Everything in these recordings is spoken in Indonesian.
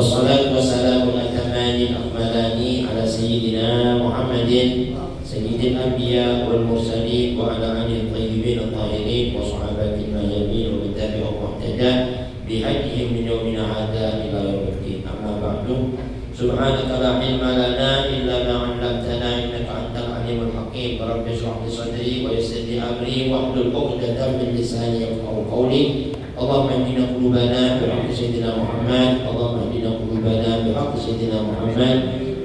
wassalatu wassalamu al-atamani al-akmalani ala sayyidina Muhammadin sayyidil anbiya wal mursalin wa ala alihi at-tayyibin at-tahirin wa sahabatihi al-mahdiyyin wa tabi'ihim wa ihtada bihadihim min yawmina hadha ila yaumiddin. Amma ba'du. Subhanaka la ilma lana illa ma 'allamtana innaka antal alimul hakim. Rabbi shrah li sadri wa yassir li amri wahlul 'uqdatam min lisani yafqahu qawli. Allahumma ihdina qulubana bihaqqi sayyidina Muhammad. Allahumma ihdina qulubana bihaqqi sayyidina Muhammad.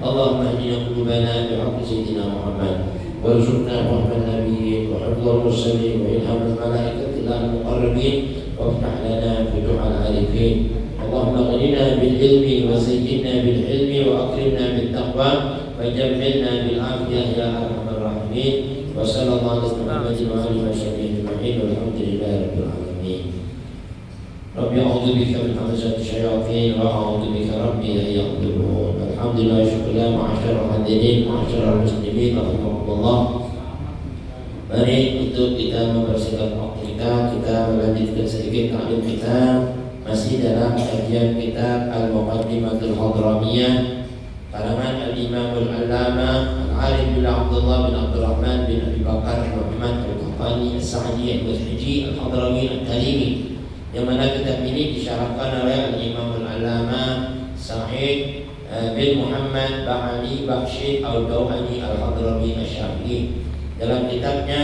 Allahumma ihdina qulubana bihaqqi sayyidina Muhammad. Warzuqna rahman nabiyyin wa hifdzal mursalin wa ilhamal malaikatil muqarrabin waftah lana futuhal arifin. Allahumma ghnina bil ilmi wa zayyinna bil ilmi wa akrimna bit taqwa wa jammilna bil afiyah ya arhamar rahimin. Wa sallallahu alaihi wa alihi wa sahbihi ajma'in. Walhamdulillahi rabbil alamin. Rabbi a'udzu bika min hamazati syayatin wa a'udzu bika rabbi an yahdurun. Alhamdulillah, syukurlah ma'asyarul hadirin ma'asyarul muslimin rahimakumullah. Mari untuk kita membersihkan waktu kita melanjutkan sedikit ta'lim kita masih dalam kajian kitab Al-Muqaddimatul Hadramiyah karangan Al-Imam Al-Allama Al-Arif bin Abdullah bin Abdurrahman bin Abi Bakar Muhammad Al-Qahtani As-Sa'di Al-Wazhiji Al-Hadrami Al-Talimi, yang mana kitab ini disyarahkan oleh Al-Imam Al-Allama Sa'id bin Muhammad Ba'ali Bakhshi Al-Dawhani Al-Hadrami Asy-Syafi'i dalam kitabnya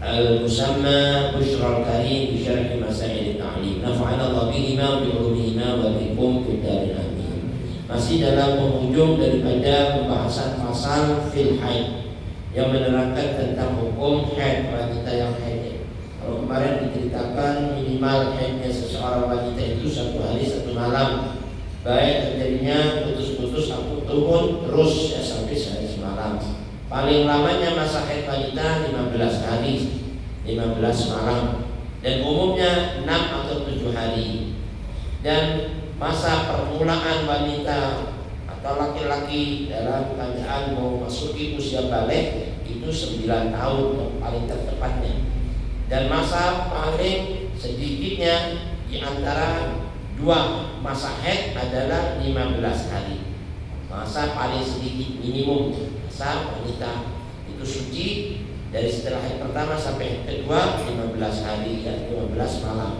Al-Musamma Bushral Karim bi Syarh Masail Ta'lim. Nafa'ana Allah bihima bi ulumihima wa bikum fid darin amin. Masih dalam penghujung daripada pembahasan pasal fil haid yang menerangkan tentang hukum haid wanita yang haid. Kalau kemarin diceritakan minimal haidnya seseorang wanita itu 1 hari 1 malam, baik terjadinya putus-putus atau turun terus ya sampai sehari semalam. Paling lamanya masa haid wanita 15 hari 15 malam, dan umumnya 6 atau 7 hari. Dan masa permulaan wanita atau laki-laki dalam keadaan mau masuki usia balik itu 9 tahun yang paling tertepatnya. Dan masa paling sedikitnya di antara 2 masa haid adalah 15 hari. Masa paling sedikit minimum masa wanita itu suci dari setelah haid pertama sampai haid kedua 15 hari ya 15 malam.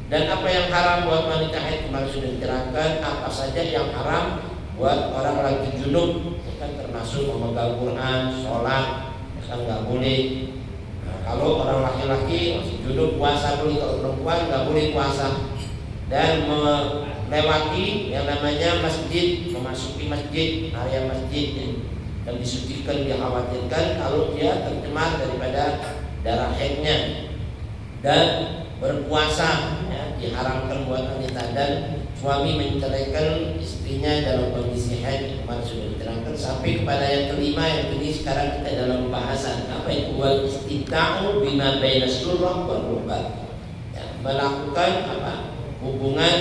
Dan apa yang haram buat wanita haid kemarin sudah diterangkan. Apa saja yang haram buat orang lagi junub, kan termasuk memegang Quran, sholat, kan nggak boleh. Nah, kalau orang laki-laki masih junub puasa boleh, kalau perempuan nggak boleh puasa. Dan melewati yang namanya masjid, memasuki masjid, area masjid yang disucikan, dikhawatirkan kalau dia tercemar daripada darah haidnya. Dan berpuasa ya, diharamkan buat wanita. Dan suami menceraikan istrinya dalam kondisi haid, kemarin sudah diterangkan. Sampai kepada yang kelima, yang ini sekarang kita dalam pembahasan apa itu wal istimta'u bima baina surrah wal rukbah, ya, melakukan apa hubungan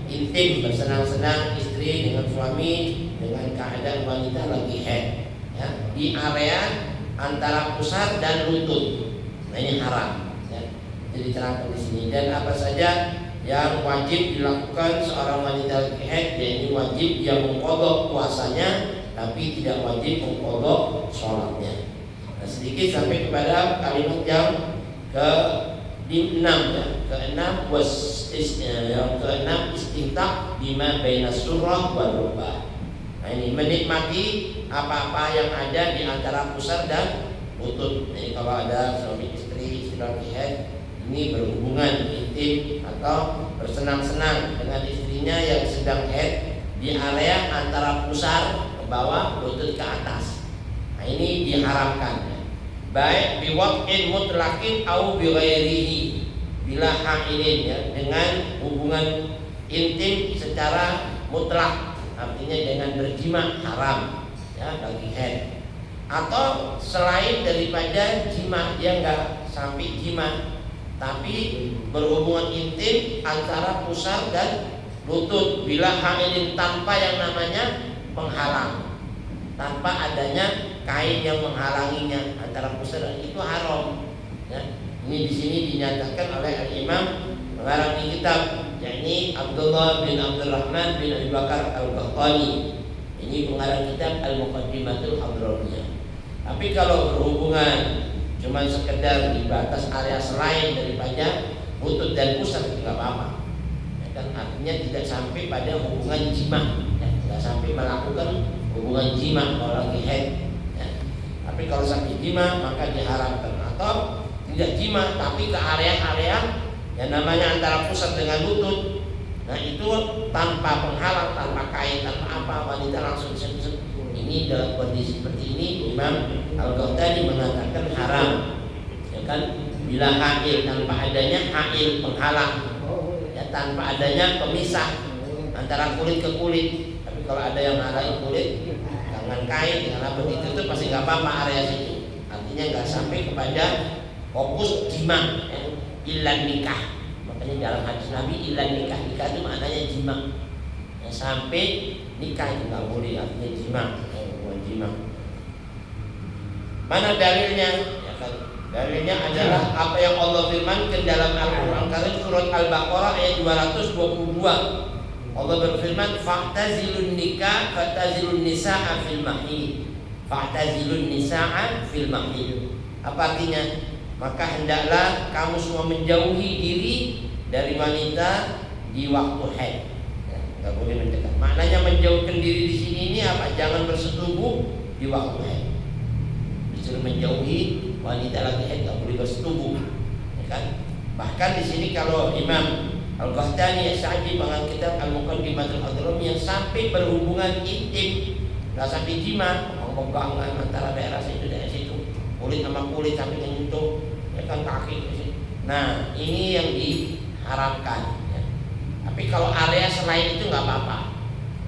intim bersenang-senang istri dengan suami dengan keadaan wanita lagi haid ya, di area antara pusar dan lutut. Nah ini haram ya. Jadi terangkan di sini. Dan apa saja yang wajib dilakukan seorang wanita lagi haid, ya ini wajib yang mengqadha puasanya tapi tidak wajib mengqadha sholatnya. Nah, sedikit sampai kepada kalimat yang ke-6 ya. Ke-6 yang ke-6 istimta' bima baina surrah wal rukbah. Nah ini menikmati apa-apa yang ada di antara pusar dan lutut. Jadi kalau ada suami istri lagi haid ini berhubungan intim atau bersenang-senang dengan istrinya yang sedang haid di area antara pusar ke bawah, lutut ke atas. Nah ini diharamkan ya. Baik biwaqin mutlaqin au bighairihi bila hailin ya, dengan hubungan intim secara mutlak, artinya dengan berjima haram ya bagi haid, atau selain daripada jima, dia enggak sampai jima tapi berhubungan intim antara pusar dan lutut bila hailin tanpa yang namanya penghalang, tanpa adanya kain yang menghalanginya antara pusar dan itu haram ya. Ini di sini dinyatakan oleh Al-Imam mengarang di kitab yakni Abdullah bin Abdurrahman bin Abi Bakar Al-Qahtani. Ini pengarang kitab Al-Muqaddimatul Hadramiyah. Tapi kalau berhubungan cuma sekedar di batas area selain daripada lutut dan pusat itu nggak apa-apa. Ya kan, artinya tidak sampai pada hubungan jima, ya, nggak sampai melakukan hubungan jima kalau lagi haid. Ya. Tapi kalau sampai jima maka diharamkan, atau tidak jima tapi ke area-area yang namanya antara pusat dengan lutut. Nah itu tanpa penghalang, tanpa kain, tanpa apa, wanita langsung sentuh. Ini dalam kondisi seperti ini Imam Al-Qahtani mengatakan haram, ya kan, bila hail tanpa adanya hail penghalang, ya, tanpa adanya pemisah antara kulit ke kulit. Tapi kalau ada yang halangi kulit dengan kain, dengan apa itu pasti nggak apa-apa area situ. Artinya nggak sampai kepada fokus jima, ya, ilan nikah. Makanya dalam hadis Nabi ilan nikah, nikah itu maknanya jima. Ya, sampai nikah itu nggak boleh, artinya jima. Jima. Mana dalilnya? Ya kan? Dalilnya adalah apa yang Allah firmankan dalam Al-Quran Karim surat Al-Baqarah ayat 222. Allah berfirman, "Fa'tazilun nikah, fa'tazilun nisa'a fil mahid." Fa'tazilun nisa'a fil mahid. Apa artinya? Maka hendaklah kamu semua menjauhi diri dari wanita di waktu haid. Nggak boleh mendekat. Maknanya menjauhkan diri di sini ini apa? Jangan bersetubuh di waktu haid. Disuruh menjauhi wanita lagi haid, nggak boleh bersetubuh, ya kan? Bahkan di sini kalau Imam Al-Qahtani As-Sa'di mengenai kitab Al-Muqaddimatul Hadramiyah sampai berhubungan intim, nggak sampai jima, pegangan antara daerah situ daerah situ, kulit sama kulit sampai menyentuh, ya kan, kaki. Nah ini yang diharamkan. Tapi kalau area selain itu nggak apa-apa,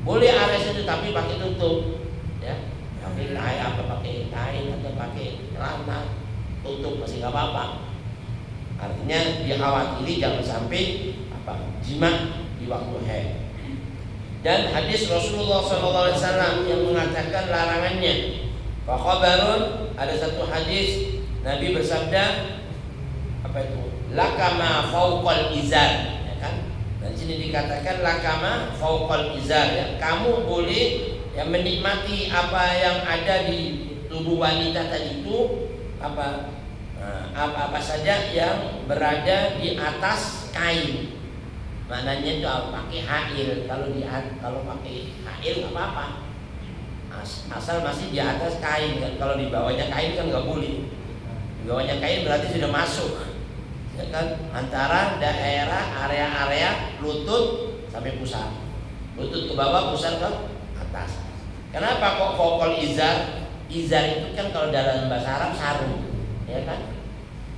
boleh area situ tapi pakai tutup, ya, pakai kain apa, pakai kain atau pakai celana tutup masih nggak apa-apa. Artinya dikhawatiri jangan sampai apa jima di waktu haid. Dan hadis Rasulullah SAW yang mengatakan larangannya. Fakhabarun, ada satu hadis Nabi bersabda apa itu? Lakama fauqal izar. Dan sini dikatakan lakama fauqal izar, ya, kamu boleh ya menikmati apa yang ada di tubuh wanita tadi itu apa apa saja yang berada di atas kain. Maknanya itu pakai hail. Kalau pakai hail nggak apa-apa, asal masih di atas kain. Kalau di bawahnya kain kan nggak boleh. Di bawahnya kain berarti sudah masuk, ya kan, antara daerah area-area lutut sampai pusat, lutut ke bawah, pusat ke atas. Kenapa kok fokol izar? Izar itu kan kalau dalam bahasa Arab sarung, ya kan?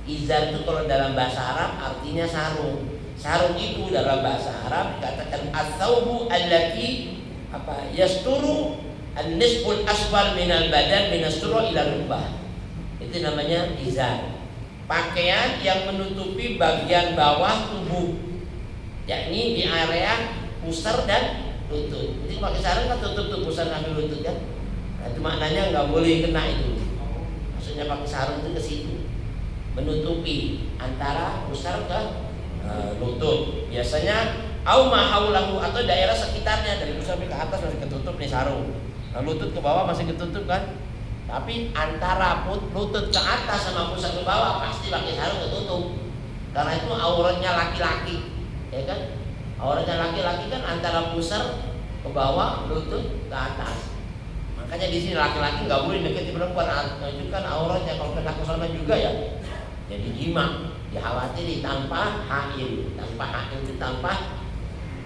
Izar itu kalau dalam bahasa Arab artinya sarung. Sarung itu dalam bahasa Arab dikatakan as-saubu allati apa yasturu an-nisful asfal minal badan minasturu ila rubbah. Itu namanya izar. Pakaian yang menutupi bagian bawah tubuh, yakni di area pusar dan lutut. Jadi pakai sarung kan tutup tuh pusar sampai lutut kan. Nah, itu maknanya nggak boleh kena itu. Maksudnya pakai sarung itu ke situ, menutupi antara pusar ke lutut. Biasanya au ma haulahu atau daerah sekitarnya, dari pusar sampai ke atas masih ketutup nih sarung. Nah, lutut ke bawah masih ketutup kan. Tapi antara lutut ke atas sama pusat ke bawah pasti pakai sarung ketutup. Karena itu auratnya laki-laki, ya kan? Auratnya laki-laki kan antara pusat ke bawah, lutut ke atas. Makanya di sini laki-laki nggak boleh dekati perempuan. Itu kan auratnya, kalau kena ke sana juga ya jadi jima. Dikhawatiri tanpa hail. Tanpa hail itu tanpa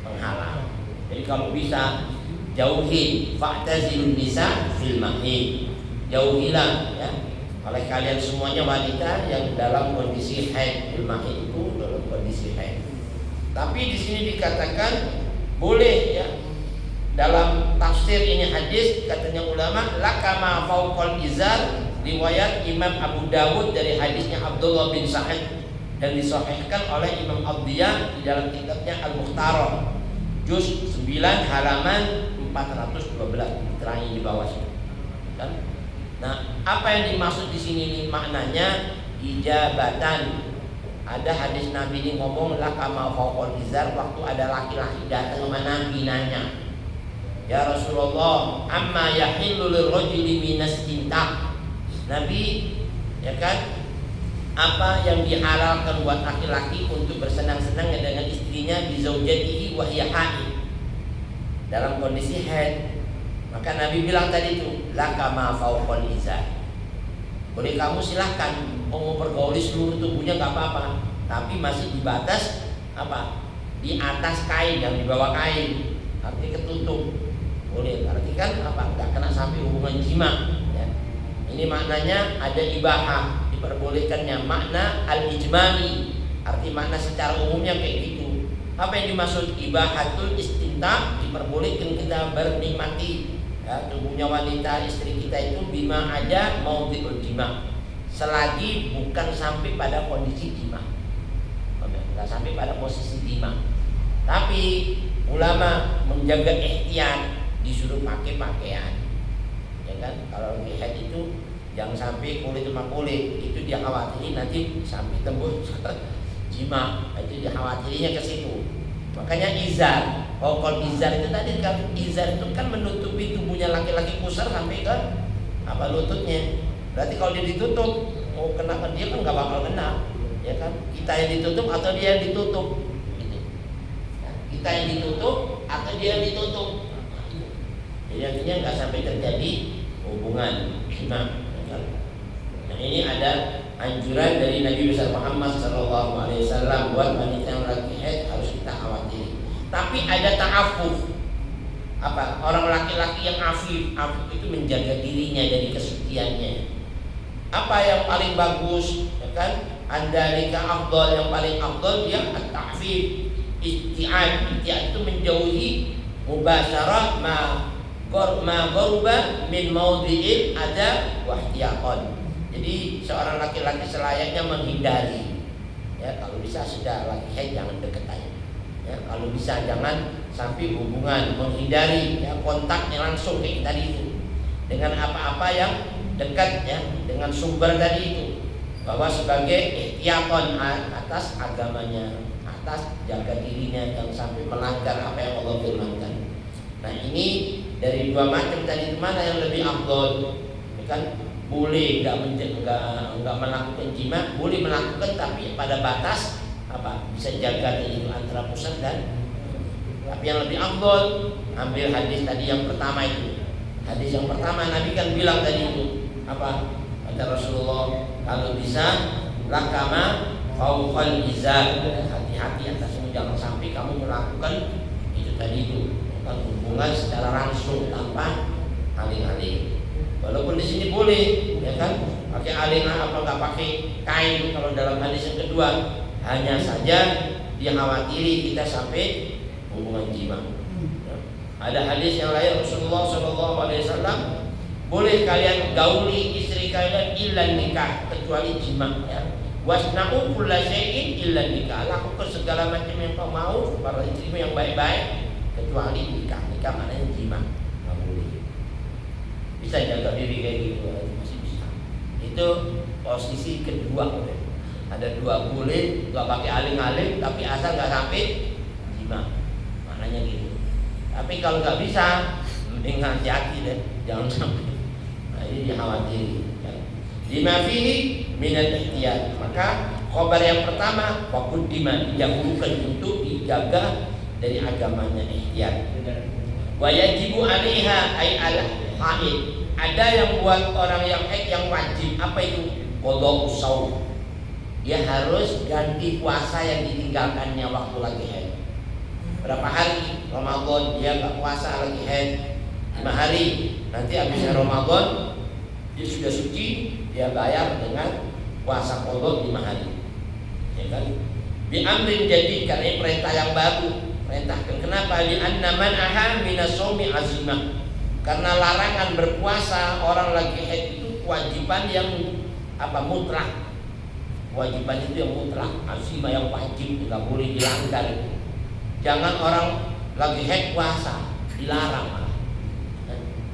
penghalang. Jadi kalau bisa jauhi fa'tazilun nisa fil mahid. Jauhilah ya oleh kalian semuanya wanita yang dalam kondisi haid. Fil mahid itu dalam kondisi haid. Tapi di sini dikatakan boleh ya. Dalam tafsir ini hadis katanya ulama lakama fauqal izar, riwayat Imam Abu Dawud dari hadisnya Abdullah bin Sa'id dan disahihkan oleh Imam Abdiyah di dalam kitabnya Al-Mukhtarah juz 9 halaman 412 diterangi di bawah sini. Kan? Nah, apa yang dimaksud di sini nih maknanya ijabatan Ada hadis Nabi ini ngomong lah kama fauqal izar, waktu ada laki-laki datang sama Nabi nanya, ya Rasulullah, amma yahillu lirrajuli minas cinta. Nabi, ya kan, apa yang dihalalkan buat laki-laki untuk bersenang-senang dengan istrinya di zaujatihi wa hiya haid, dalam kondisi haid. Maka Nabi bilang tadi itu, laka ma fauqal izar. Boleh kamu silahkan mau pergauli seluruh tubuhnya nggak apa-apa, tapi masih di batas apa? Di atas kain, yang di bawah kain, artinya ketutup. Boleh, arti kan apa? Nggak kena sampai hubungan jima. Ya. Ini maknanya ada ibahah, diperbolehkannya. Makna al-ijmali, arti makna secara umumnya kayak gitu. Apa yang dimaksud ibahatul istinta? Diperbolehkan kita bernikmati ya, tubuhnya wanita istri kita itu bima ada mau jima, selagi bukan sampai pada kondisi jima, nggak sampai pada posisi jima. Tapi ulama menjaga ihtiyat, disuruh pakai pakaian, ya kan? Kalau lagi haid itu jangan sampai kulit sama kulit, itu dia khawatirin nanti sampai tembus jima, itu dia khawatirinya ke situ. Makanya izar, kalau izar itu tadi kan, izar itu kan menutupi tubuhnya laki-laki pusar sampai ke apa lututnya. Berarti kalau dia ditutup, mau kena ke dia kan nggak bakal kena, ya kan? Kita yang ditutup atau dia yang ditutup, gitu. Nah, kita yang ditutup atau dia yang ditutup. Jadi akhirnya nggak sampai terjadi hubungan jima. Nah ini ada anjuran dari Nabi besar Muhammad SAW buat wanita yang lagi haid harus kita khawatiri. Tapi ada ta'afuf. Apa? Orang laki-laki yang afif itu menjaga dirinya dari kesuciannya. Apa yang paling bagus? Ya kan? Andalika afdal, yang paling afdal dia at-ta'fif. Isti'ad itu menjauhi mubasyarat ma gharuba min maudhi'il ada wahtiyaqan. Jadi seorang laki-laki selayaknya menghindari. Ya, kalau bisa sudah lagi haid jangan deket aja. Ya, kalau bisa jangan sampai hubungan, menghindari ya, kontaknya langsung kayak tadi itu. Dengan apa-apa yang dekat ya, dengan sumber tadi itu. Bahwa sebagai ihtiyatan atas agamanya, atas jaga dirinya jangan sampai melanggar apa yang Allah firmankan. Nah, ini dari dua macam tadi mana yang lebih afdal? Ya kan? Boleh nggak melakukan jima, boleh melakukan tapi pada batas apa bisa jaga itu antara pusat dan. Tapi yang lebih afdal ambil hadis tadi yang pertama itu. Hadis yang pertama Nabi kan bilang tadi itu apa? Kata Rasulullah, kalau bisa lakama fauqal izar, hati-hati atasmu jangan sampai kamu melakukan itu tadi itu hubungan secara langsung tanpa aling-aling. Walaupun di sini boleh, ya kan, pakai aling apa nggak pakai kain. Kalau dalam hadis yang kedua, hanya saja dikhawatiri kita sampai hubungan jima. Ya. Ada hadis yang lain Rasulullah SAW, boleh kalian gauli istri kalian illa nikah, kecuali jima. Ya. Wasna'u kulla syai'in illa nikah, lakukan segala macam yang kau mau para istrimu yang baik-baik kecuali nikah. Nikah maknanya jima. Bisa jaga diri kayak gitu masih bisa. Itu posisi kedua. Ada dua, boleh nggak pakai aling-aling tapi asal nggak sampai jima, maknanya gitu. Tapi kalau nggak bisa mending hati-hati deh, jangan sampai. Nah, ini dikhawatiri ya. Lima fihi minat ihtiyat. Maka khabar yang pertama waktu didahulukan untuk dijaga dari agamanya ihtiyat. Wa yajibu 'alaiha ay haid. Ada yang buat orang yang haid yang wajib, apa itu? Qadha shaum. Dia harus ganti puasa yang ditinggalkannya waktu lagi haid. Berapa hari Ramadan dia enggak puasa lagi haid? 5 hari. Nanti habisnya Ramadan dia sudah suci, dia bayar dengan puasa qadha 5 hari. Ya kan? Bi amrin jadi karena perintah yang baru. Perintahkan kenapa? Li anna man aha minasawmi azimah. Karena larangan berpuasa orang lagi haid itu kewajiban yang apa mutlak. Kewajiban itu yang mutlak, azimah yang wajib, nggak boleh dilanggar. Jangan orang lagi haid puasa, dilarang.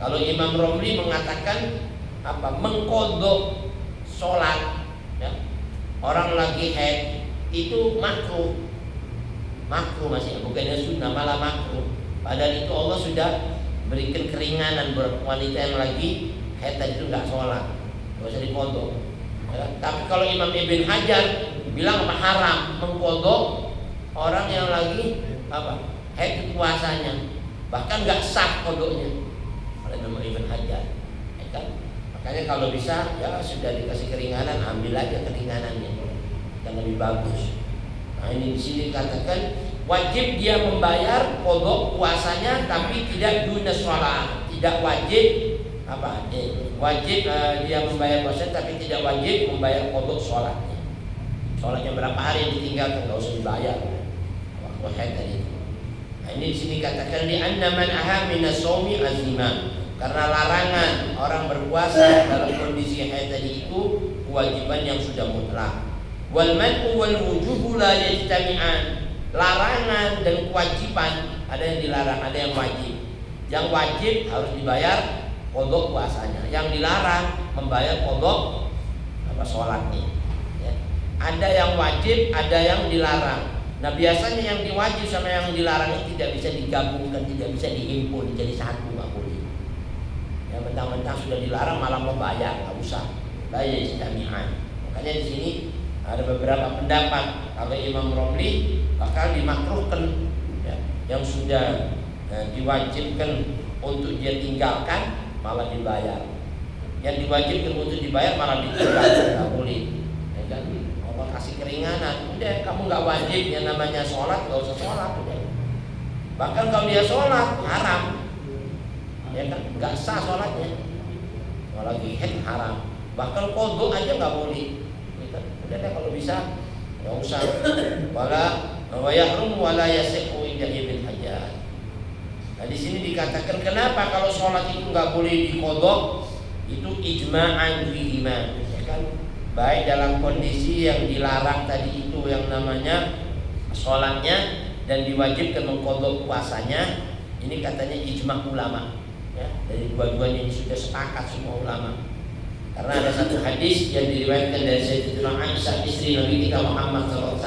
Kalau Imam Romli mengatakan apa mengkodok sholat, ya. Orang lagi haid itu makruh masih, bukannya sunnah, malah makruh. Padahal itu Allah sudah berikan keringanan buat wanita yang lagi haid tadi itu nggak sholat, nggak usah dikodok. Ya, tapi kalau Imam Ibn Hajar bilang haram mengkodok orang yang lagi haid puasanya, bahkan nggak sah kodoknya oleh Imam Ibn Hajar. Ya kan? Makanya kalau bisa ya sudah dikasih keringanan, ambil aja keringanannya, yang lebih bagus. Nah ini di sini dikatakan wajib dia membayar kodok puasanya, tapi tidak duna sholat, tidak wajib wajib dia membayar puasa, tapi tidak wajib membayar kodok sholatnya. Sholatnya berapa hari yang ditinggalkan nggak usah dibayar waktu haid tadi. Nah ini di sini katakan di anna man aha minas shaumi azima, karena larangan orang berpuasa dalam kondisi haid tadi itu kewajiban yang sudah mutlak. Wal man'u wal wujubu la yajtami'an, larangan dan kewajiban ada yang dilarang, ada yang wajib. Yang wajib harus dibayar kodok puasanya, yang dilarang membayar kodok sholatnya. Ya. Ada yang wajib, ada yang dilarang. Nah biasanya yang diwajib sama yang dilarang ini tidak bisa digabungkan, tidak bisa dihimpun jadi satu, nggak boleh. Ya mentang-mentang sudah dilarang malah membayar, nggak usah. La yajtami'an. Makanya di sini ada beberapa pendapat. Kalau Imam Romli bakal dimakruhkan ya, yang sudah diwajibkan untuk dia tinggalkan malah dibayar, yang diwajibkan untuk dibayar malah ditinggalkan, nggak boleh. Ya kan? Allah kasih keringanan, udah kamu nggak wajib yang namanya sholat, nggak usah sholat, udah. Bahkan kalau dia sholat haram, ya kan, nggak sah sholatnya, apalagi haid haram. Bahkan kodok aja nggak boleh. Udah deh kalau bisa nggak usah. Wa yahrum wala yasihu inda Ibn Hajar. Nah di sini dikatakan kenapa kalau sholat itu nggak boleh dikodok, itu ijma'an fihima, ya kan? Baik dalam kondisi yang dilarang tadi itu yang namanya sholatnya dan diwajibkan mengkodok puasanya, ini katanya ijma' ulama. Ya, dari dua-duanya ini sudah sepakat semua ulama. Karena ada satu hadis yang diriwayatkan dari Sayyidatina Aisyah istri Nabi kita Muhammad SAW.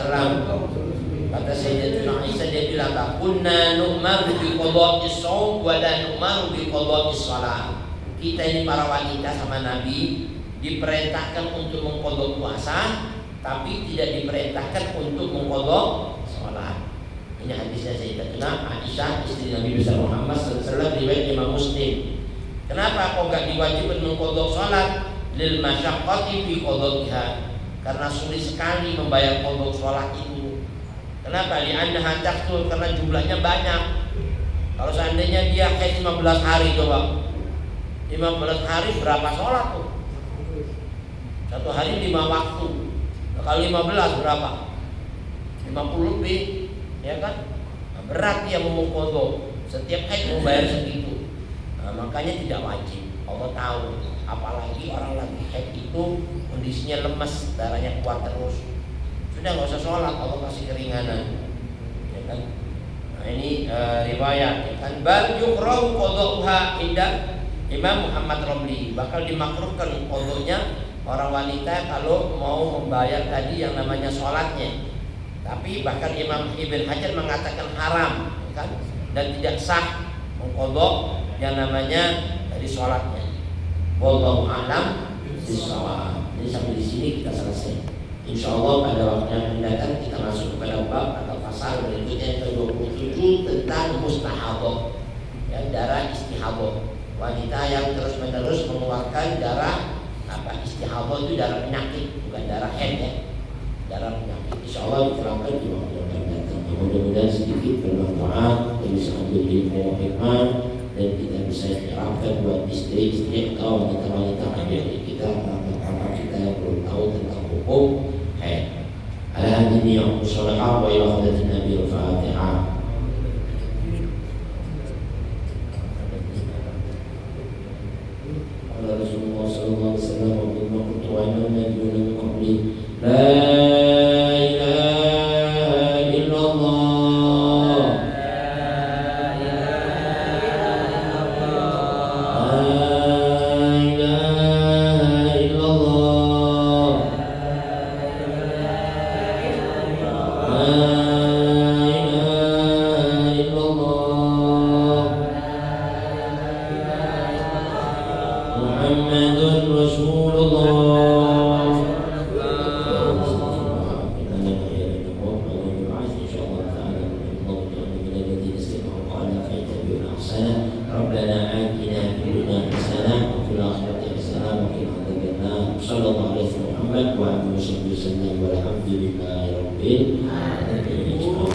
Kata Sayyidatina Aisyah, dia bilang, "Kunna nu'maru bi qada'is shaum wa la nu'maru bi qada'is shalah." Kita ini para wanita sama Nabi diperintahkan untuk mengqadha puasa, tapi tidak diperintahkan untuk mengqadha salat. Ini hadisnya Sayyidatina Aisyah istri Nabi besar Muhammad SAW, riwayat Imam Muslim. Kenapa kok enggak diwajibkan mengqadha salat? Lil masyaqqati fi qadaiha, karena sulit sekali membayar qadha salat itu. Kenapa? Li'annaha taqtul, karena jumlahnya banyak. Kalau seandainya dia haid 15 hari, coba 15 hari berapa sholat tuh? Satu hari 5 waktu. Nah, kalau 15 berapa? 50 lebih, ya kan? Nah, berat dia mengqadha. Setiap haid membayar segitu. Nah, makanya tidak wajib. Allah tahu. Apalagi orang lagi haid itu kondisinya lemes, darahnya kuat terus, sudah nggak usah sholat, Allah kasih keringanan, ya kan? Nah ini riwayat, ya kan? Bal yukrahu qada'uha inda Imam Muhammad Romli, bakal dimakruhkan qada'nya orang wanita kalau mau membayar tadi yang namanya sholatnya. Tapi bahkan Imam Ibn Hajar mengatakan haram, ya kan? Dan tidak sah mengqadha yang namanya dari sholatnya. Wallahu a'lam bishawab. Jadi sampai di sini kita selesai. Insyaallah pada waktu yang mendatang kita masuk kepada bab atau pasal berikutnya yang ke-27 tentang mustahadah, ya, darah istihadah. Wanita yang terus-menerus mengeluarkan darah istihadah itu darah penyakit, bukan darah haid ya. Darah penyakit. Insyaallah diterangkan di waktu yang akan datang. Mudah-mudahan sedikit bermanfaat, kita bisa ambil ilmu hikmah dan kita bisa terapkan buat istri-istri atau wanita-wanita adik kita, kakak kita yang belum tahu tentang hukum haid. Ala hadhihi yang sholihah wa ila hadratin Nabi al-Fatihah. Ala Rasulullah sallallahu alaihi wasallam wa bima kuntu wa ana nabiyuna min qabli. La ilaha illallah. Muhammadun Rasulullah. ربنا آتنا في الدنيا حسنة وفي الآخرة حسنة وقنا عذاب النار. صلى الله عليه وسلم محمد وعلى آله وصحبه وسلم والحمد لله رب العالمين.